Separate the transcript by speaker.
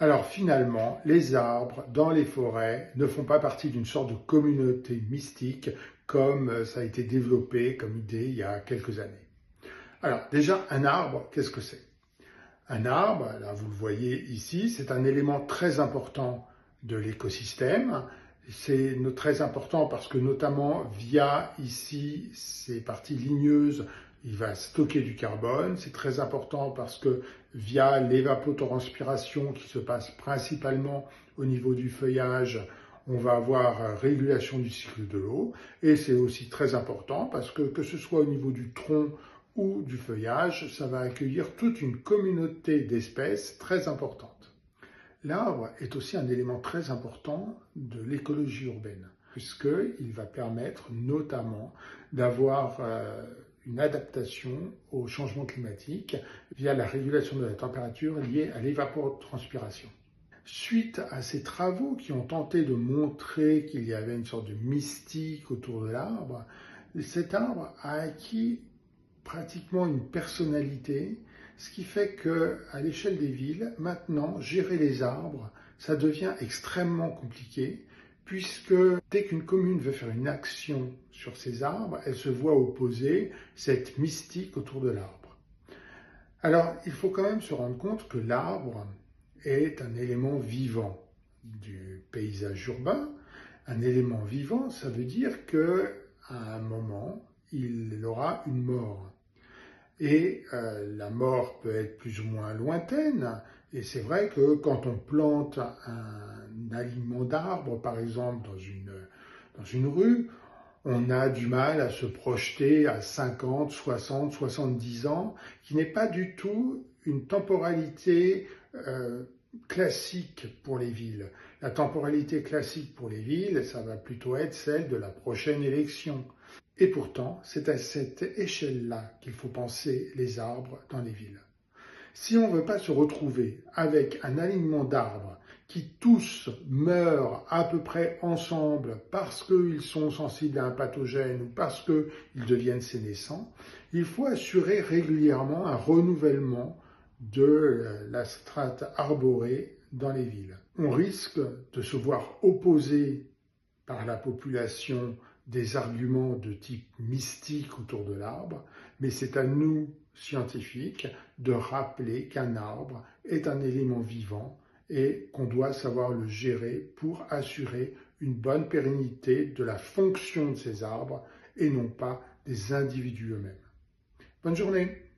Speaker 1: Alors finalement, les arbres dans les forêts ne font pas partie d'une sorte de communauté mystique comme ça a été développé comme idée il y a quelques années. Alors déjà, un arbre, qu'est-ce que c'est? Un arbre, là vous le voyez ici, c'est un élément très important de l'écosystème. C'est très important parce que notamment via ici ces parties ligneuses, il va stocker du carbone. C'est très important parce que via l'évapotranspiration qui se passe principalement au niveau du feuillage, on va avoir régulation du cycle de l'eau. Et c'est aussi très important parce que ce soit au niveau du tronc ou du feuillage, ça va accueillir toute une communauté d'espèces très importante. L'arbre est aussi un élément très important de l'écologie urbaine, puisqu'il va permettre notamment d'avoir une adaptation au changement climatique via la régulation de la température liée à l'évapotranspiration. Suite à ces travaux qui ont tenté de montrer qu'il y avait une sorte de mystique autour de l'arbre, cet arbre a acquis pratiquement une personnalité, ce qui fait qu'à l'échelle des villes, maintenant, gérer les arbres, ça devient extrêmement compliqué, puisque dès qu'une commune veut faire une action sur ces arbres, elle se voit opposer cette mystique autour de l'arbre. Alors, il faut quand même se rendre compte que l'arbre est un élément vivant du paysage urbain. Un élément vivant, ça veut dire qu'à un moment, il aura une mort. Et la mort peut être plus ou moins lointaine. Et c'est vrai que quand on plante un aliment d'arbre, par exemple, dans une rue, on a du mal à se projeter à 50, 60, 70 ans, qui n'est pas du tout une temporalité classique pour les villes. La temporalité classique pour les villes, ça va plutôt être celle de la prochaine élection. Et pourtant, c'est à cette échelle-là qu'il faut penser les arbres dans les villes. Si on ne veut pas se retrouver avec un alignement d'arbres qui tous meurent à peu près ensemble parce qu'ils sont sensibles à un pathogène ou parce qu'ils deviennent sénescents, il faut assurer régulièrement un renouvellement de la strate arborée dans les villes. On risque de se voir opposer par la population des arguments de type mystique autour de l'arbre, mais c'est à nous, scientifiques, de rappeler qu'un arbre est un élément vivant et qu'on doit savoir le gérer pour assurer une bonne pérennité de la fonction de ces arbres et non pas des individus eux-mêmes. Bonne journée!